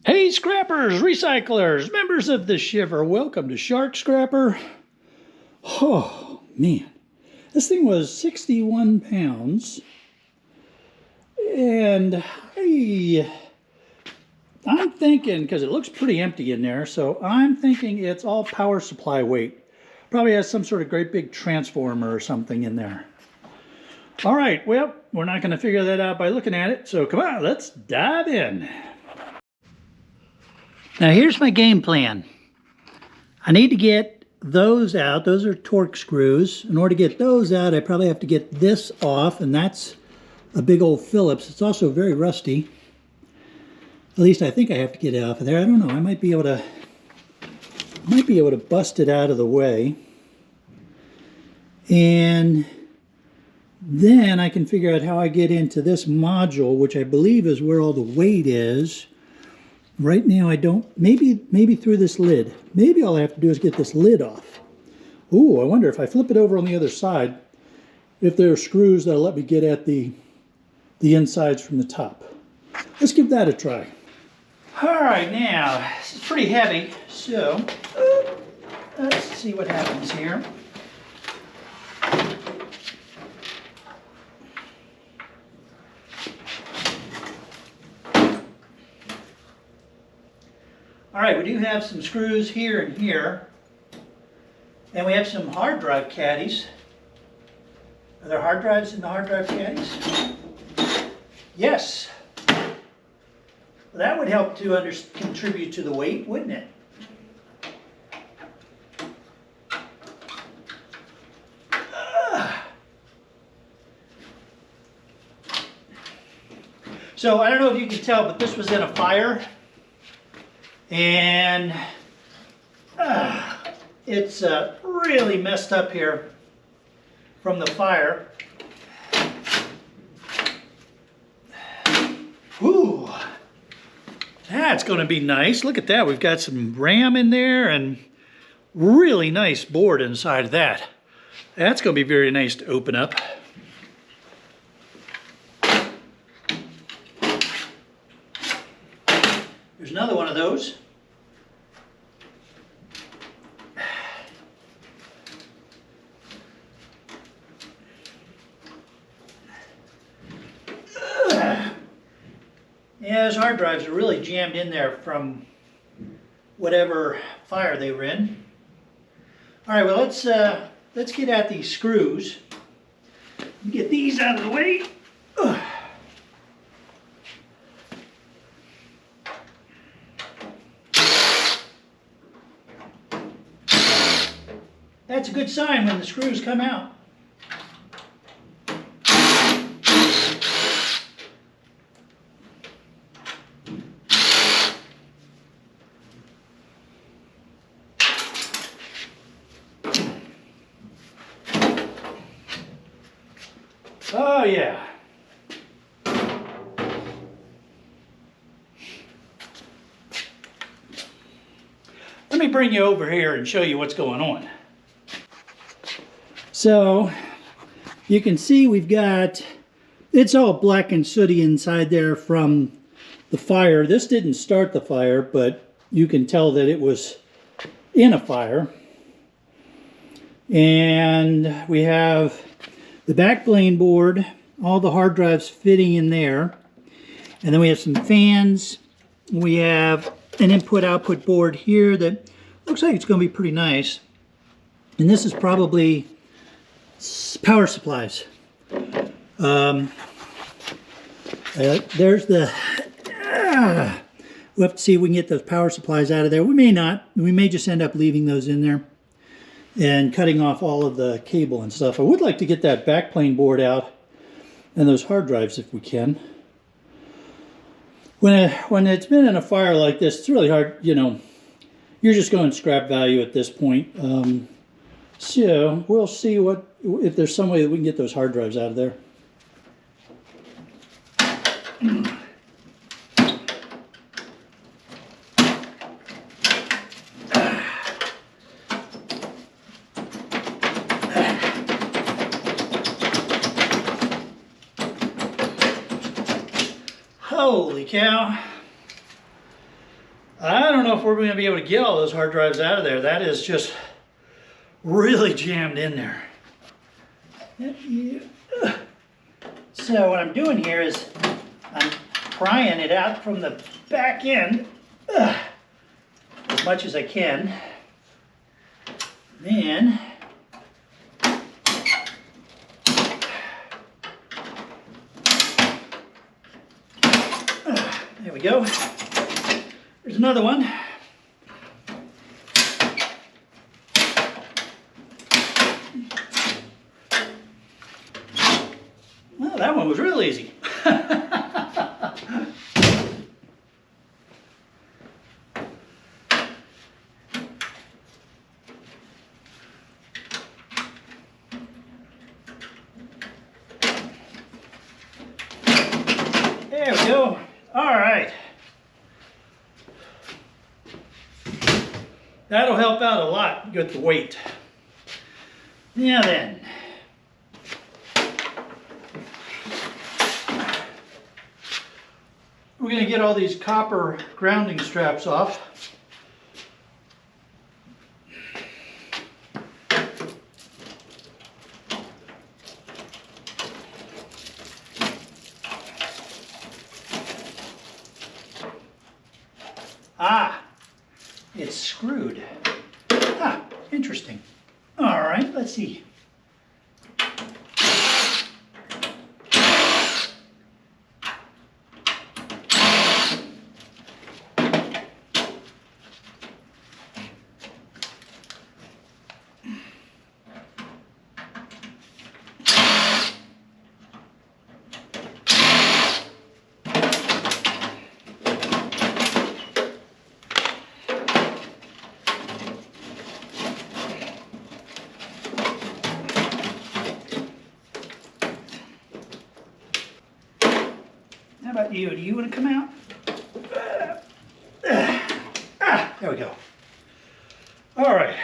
Hey scrappers, recyclers, members of the Shiver, welcome to Shark Scrapper. Oh man, this thing was 61 pounds and I'm thinking, because it looks pretty empty in there, so I'm thinking it's all power supply weight. Probably has some sort of great big transformer or something in there. All right, well, we're not going to figure that out by looking at it, so come on, let's dive in. Now here's my game plan. I need to get those out. Those are torque screws. In order to get those out, I probably have to get this off, and that's a big old Phillips. It's also very rusty. At least I think I have to get it off of there. I don't know. I might be able to bust it out of the way. And then I can figure out how I get into this module, which I believe is where all the weight is. Right now I don't, maybe through this lid. Maybe all I have to do is get this lid off. Ooh, I wonder if I flip it over on the other side, if there are screws that'll let me get at the insides from the top. Let's give that a try. All right, now, this is pretty heavy, so let's see what happens here. All right, we do have some screws here and here, and we have some hard drive caddies. Are there hard drives in the hard drive caddies? Yes. Well, that would help to contribute to the weight, wouldn't it? So I don't know if you can tell, but this was in a fire. And it's really messed up here from the fire. Whew, that's going to be nice. Look at that. We've got some RAM in there and really nice board inside of that. That's going to be very nice to open up. There's another one of those. Yeah, those hard drives are really jammed in there from whatever fire they were in. All right, well let's get at these screws. Get these out of the way. That's a good sign when the screws come out. Oh yeah. Let me bring you over here and show you what's going on. So you can see we've got, it's all black and sooty inside there from the fire. This didn't start the fire, but you can tell that it was in a fire. And we have the backplane board, all the hard drives fitting in there. And then we have some fans. We have an input-output board here that looks like it's going to be pretty nice. And this is probably power supplies. There's the... we'll have to see if we can get those power supplies out of there. We may not. We may just end up leaving those in there and cutting off all of the cable and stuff. I would like to get that backplane board out and those hard drives if we can. When it's been in a fire like this, it's really hard, you know, you're just going scrap value at this point. So we'll see if there's some way that we can get those hard drives out of there. Holy cow. I don't know if we're going to be able to get all those hard drives out of there. That is just really jammed in there. So what I'm doing here is I'm prying it out from the back end as much as I can. Then there we go. There's another one. Well, that one was real easy. There we go. All right. That'll help out a lot with the weight. Now then. We're going to get all these copper grounding straps off. Ah, it's screwed. Ah, interesting. All right, let's see. How about you? Do you want to come out? There we go. All right.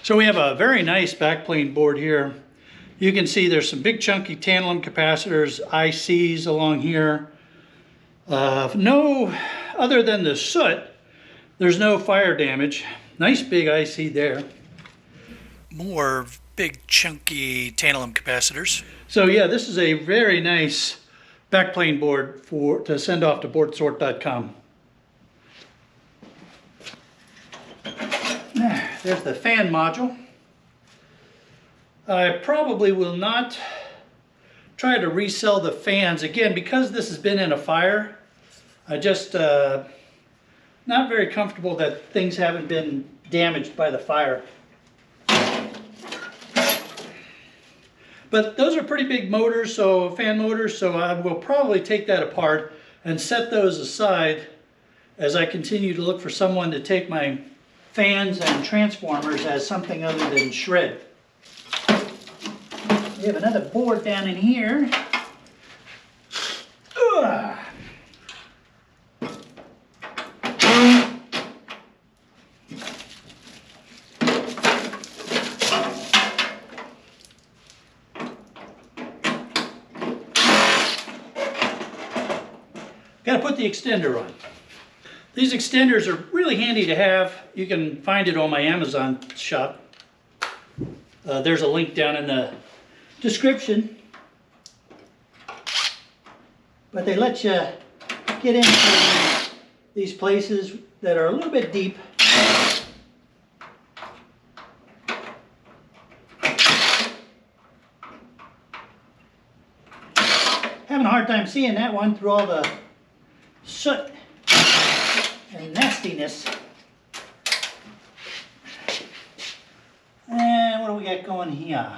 So we have a very nice backplane board here. You can see there's some big chunky tantalum capacitors, ICs along here. No, other than the soot, there's no fire damage. Nice big IC there. More big chunky tantalum capacitors. So yeah, this is a very nice backplane board to send off to boardsort.com. There's the fan module. I probably will not try to resell the fans. Again, because this has been in a fire, I just not very comfortable that things haven't been damaged by the fire. But those are pretty big motors, so fan motors, so I will probably take that apart and set those aside as I continue to look for someone to take my fans and transformers as something other than shred. We have another board down in here. Ugh. Got to put the extender on. These extenders are really handy to have. You can find it on my Amazon shop. There's a link down in the description. But they let you get into these places that are a little bit deep. Having a hard time seeing that one through all the soot and nastiness. And what do we got going here?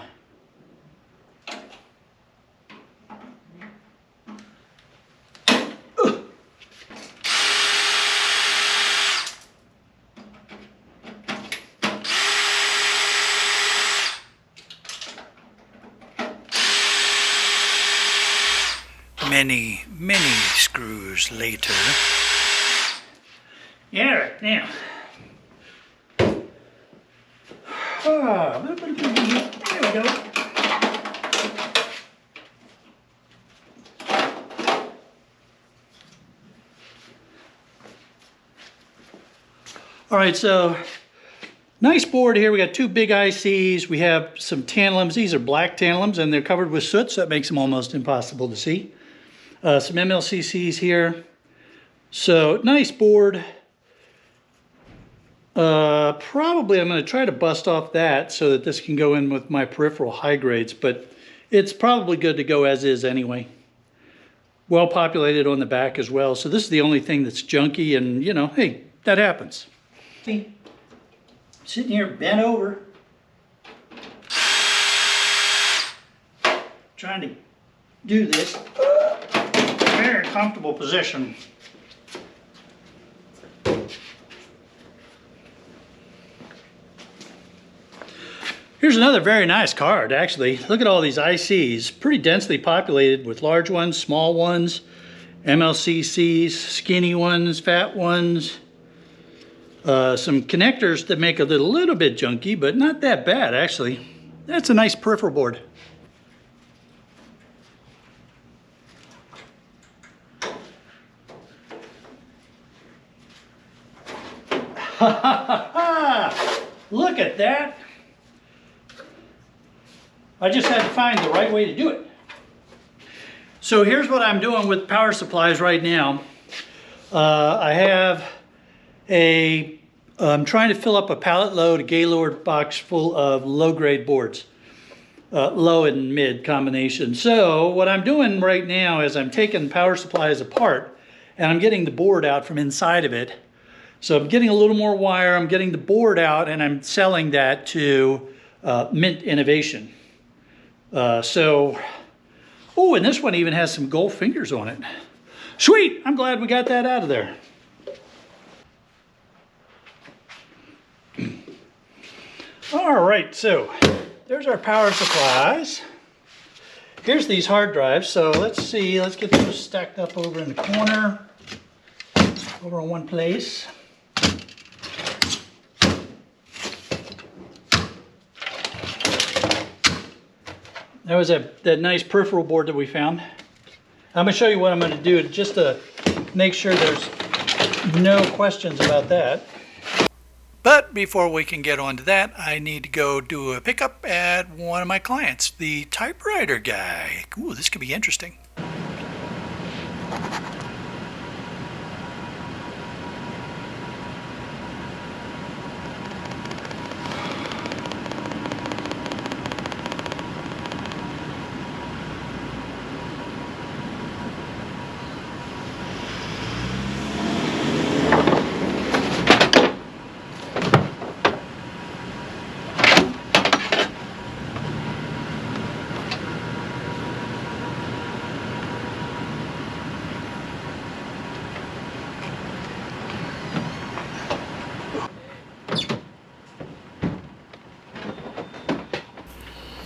Many, many screws later. Yeah, right, now. There we go. All right, so nice board here. We got two big ICs. We have some tantalums. These are black tantalums, and they're covered with soot, so that makes them almost impossible to see. Some MLCCs here. So nice board. Probably I'm going to try to bust off that so that this can go in with my peripheral high grades, but it's probably good to go as is anyway. Well populated on the back as well. So this is the only thing that's junky, and you know, hey, that happens. See, sitting here bent over, trying to do this. Very comfortable position. Here's another very nice card, actually. Look at all these ICs, pretty densely populated with large ones, small ones, MLCCs, skinny ones, fat ones. Some connectors that make it a little bit junky, but not that bad, actually. That's a nice peripheral board. Look at that. I just had to find the right way to do it. So here's what I'm doing with power supplies right now. I'm trying to fill up a pallet load, a Gaylord box full of low-grade boards, low and mid combination. So what I'm doing right now is I'm taking power supplies apart and I'm getting the board out from inside of it. So I'm getting a little more wire, I'm getting the board out, and I'm selling that to Mint Innovation. Oh, and this one even has some gold fingers on it. Sweet, I'm glad we got that out of there. All right, so there's our power supplies. Here's these hard drives. So let's see, let's get those stacked up over in the corner, over in one place. That was that nice peripheral board that we found. I'm going to show you what I'm going to do just to make sure there's no questions about that. But before we can get on to that, I need to go do a pickup at one of my clients, the typewriter guy. Ooh, this could be interesting.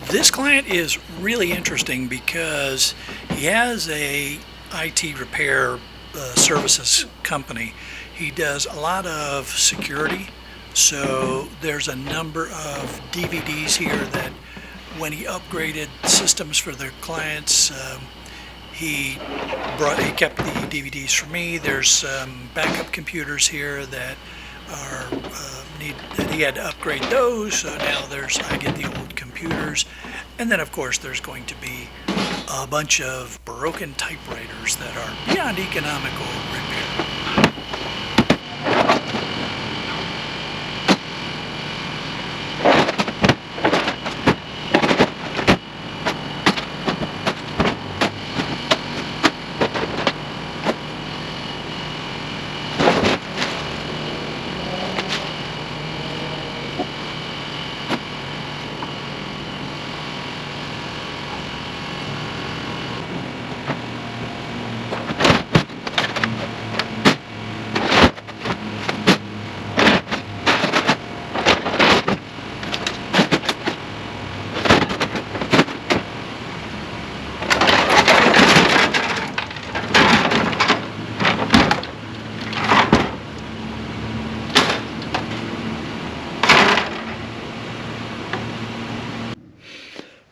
This client is really interesting because he has a IT repair services company. He does a lot of security, so there's a number of DVDs here that when he upgraded systems for their clients, he kept the DVDs for me. There's some backup computers here that are that he had to upgrade those, so now I get the old computers. And then of course there's going to be a bunch of broken typewriters that are beyond economical repair.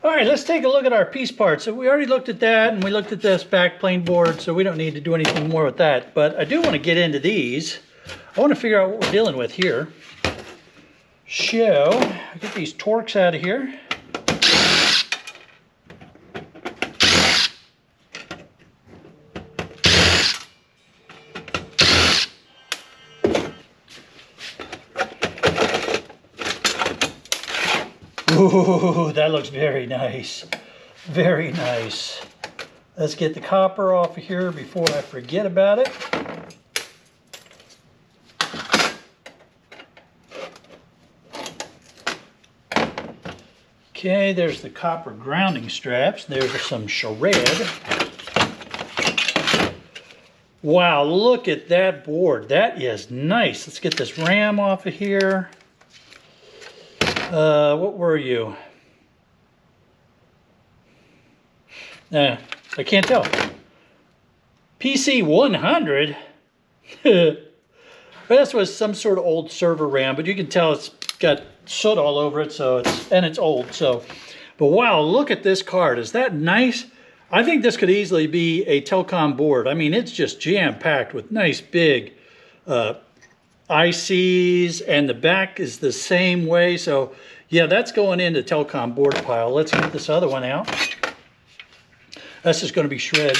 All right, let's take a look at our piece parts. So we already looked at that, and we looked at this back plane board, so we don't need to do anything more with that. But I do want to get into these. I want to figure out what we're dealing with here. So, I'll get these Torx out of here. Ooh, that looks very nice. Very nice. Let's get the copper off of here before I forget about it. Okay, there's the copper grounding straps. There's some shred. Wow, look at that board. That is nice. Let's get this ram off of here. What were you? I can't tell. PC 100? This was some sort of old server RAM, but you can tell it's got soot all over it, so it's old. So, but wow, look at this card. Is that nice? I think this could easily be a telecom board. I mean, it's just jam-packed with nice big ICs, and the back is the same way. So yeah, that's going into telecom board pile. Let's get this other one out. That's just going to be shred.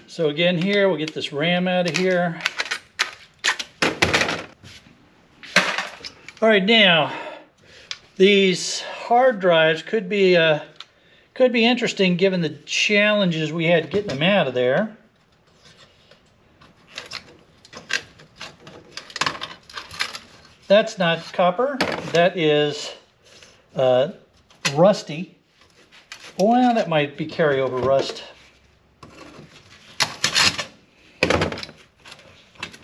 So again here, we'll get this RAM out of here. All right, now these hard drives could be interesting given the challenges we had getting them out of there. That's not copper. That is rusty. Well, that might be carryover rust.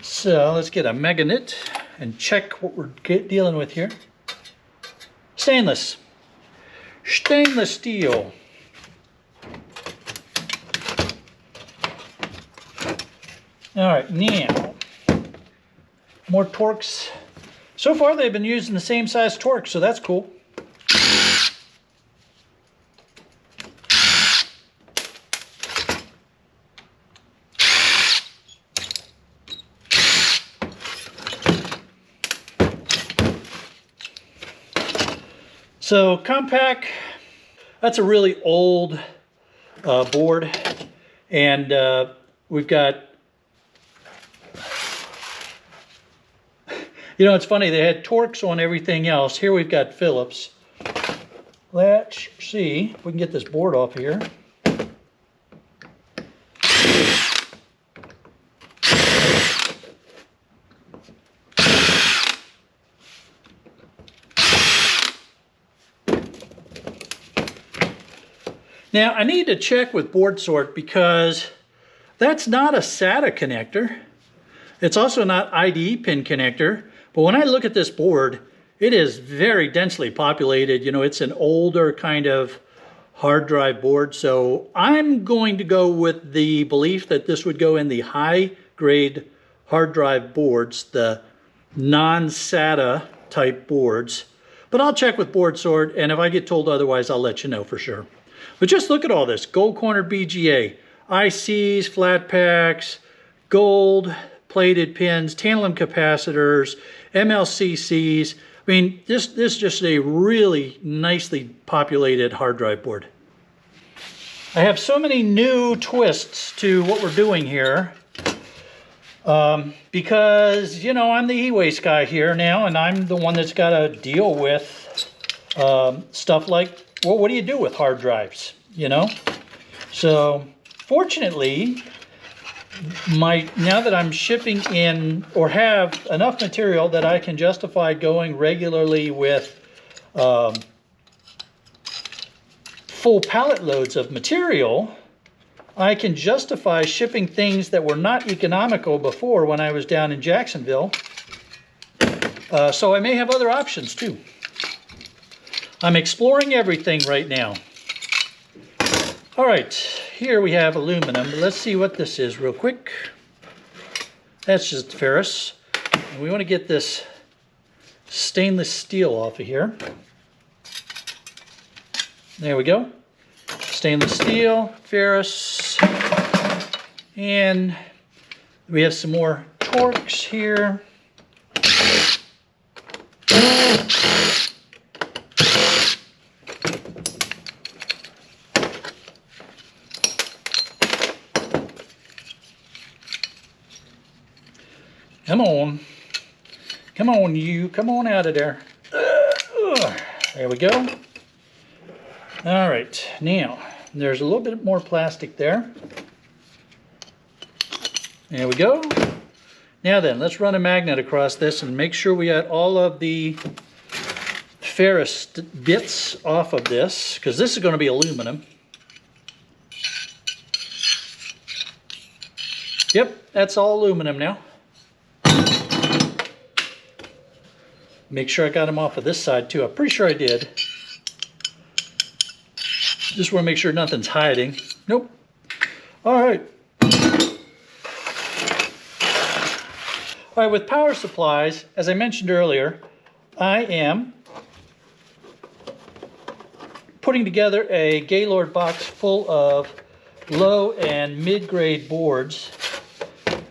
So let's get a magnet and check what we're dealing with here. Stainless steel. All right, now more Torx. So far they've been using the same size Torx, so that's cool. So compact, that's a really old board, and we've got, you know, it's funny, they had Torx on everything else. Here we've got Phillips. Let's see if we can get this board off here. Now, I need to check with board sort because that's not a SATA connector. It's also not IDE pin connector. But when I look at this board, it is very densely populated. You know, it's an older kind of hard drive board. So I'm going to go with the belief that this would go in the high grade hard drive boards, the non-SATA type boards. But I'll check with board sort, and if I get told otherwise, I'll let you know for sure. But just look at all this. Gold corner BGA, ICs, flat packs, gold plated pins, tantalum capacitors, MLCCs. I mean, this is just a really nicely populated hard drive board. I have so many new twists to what we're doing here. Because, you know, I'm the e-waste guy here now, and I'm the one that's got to deal with stuff like, well, what do you do with hard drives, you know? So fortunately, now that I'm shipping in or have enough material that I can justify going regularly with full pallet loads of material, I can justify shipping things that were not economical before when I was down in Jacksonville. So I may have other options too. I'm exploring everything right now. All right, here we have aluminum. Let's see what this is real quick. That's just ferrous. And we want to get this stainless steel off of here. There we go. Stainless steel, ferrous, and we have some more Torx here. Come on. Come on, you. Come on out of there. There we go. All right. Now, there's a little bit more plastic there. There we go. Now then, let's run a magnet across this and make sure we got all of the ferrous bits off of this, because this is going to be aluminum. Yep, that's all aluminum now. Make sure I got them off of this side too. I'm pretty sure I did. Just want to make sure nothing's hiding. Nope. All right. All right, with power supplies, as I mentioned earlier, I am putting together a Gaylord box full of low and mid-grade boards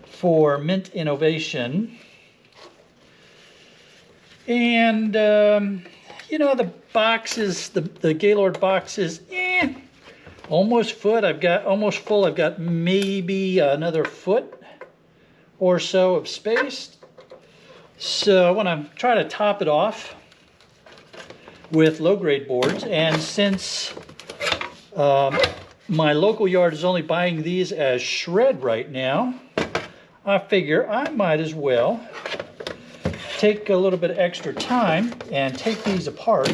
for Mint Innovation. And, you know, the boxes, the Gaylord box is almost full. I've got maybe another foot or so of space. So I want to try to top it off with low-grade boards. And since my local yard is only buying these as shred right now, I figure I might as well take a little bit of extra time and take these apart.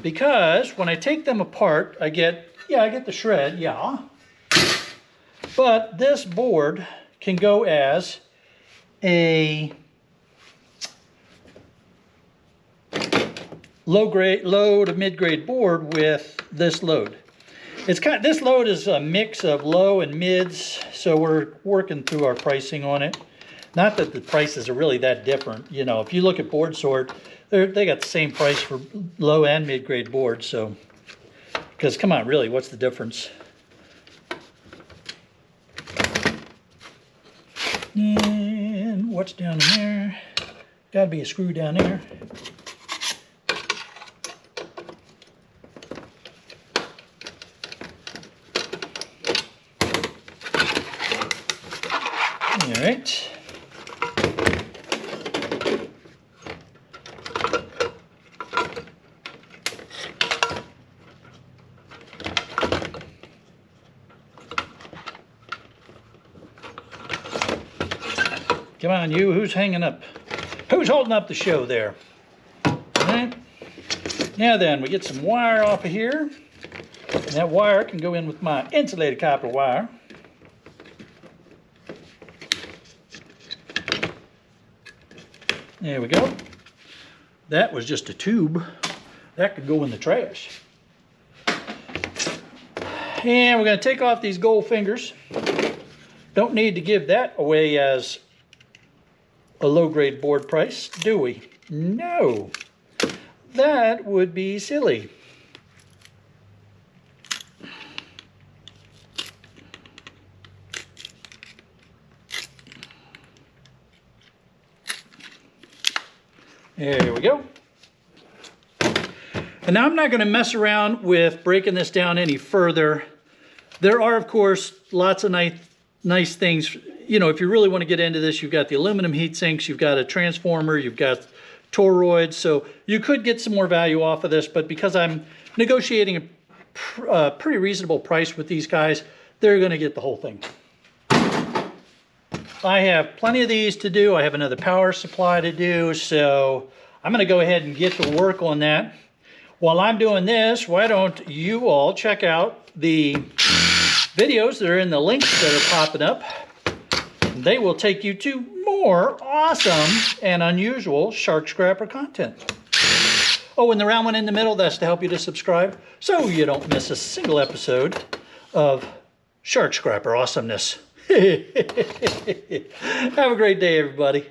Because when I take them apart, I get the shred, yeah. But this board can go as a low to mid-grade board with this load. This load is a mix of low and mids, so we're working through our pricing on it. Not that the prices are really that different. You know, if you look at Board Sort, they got the same price for low and mid-grade boards. So, because come on, really, what's the difference? And what's down in there? Got to be a screw down there. All right. Come on, you. Who's hanging up? Who's holding up the show there? All right. Now then, we get some wire off of here. And that wire can go in with my insulated copper wire. There we go. That was just a tube. That could go in the trash. And we're going to take off these gold fingers. Don't need to give that away as a low-grade board price, do we? No. That would be silly. There we go. And now I'm not going to mess around with breaking this down any further. There are, of course, lots of nice things. You know, if you really want to get into this, you've got the aluminum heat sinks, you've got a transformer, you've got toroids. So you could get some more value off of this, but because I'm negotiating a pretty reasonable price with these guys, they're going to get the whole thing. I have plenty of these to do. I have another power supply to do, so I'm going to go ahead and get to work on that. While I'm doing this, why don't you all check out the videos that are in the links that are popping up. They will take you to more awesome and unusual shark scrapper content. Oh, and the round one in the middle, that's to help you to subscribe so you don't miss a single episode of Shark Scrapper awesomeness. Have a great day, everybody.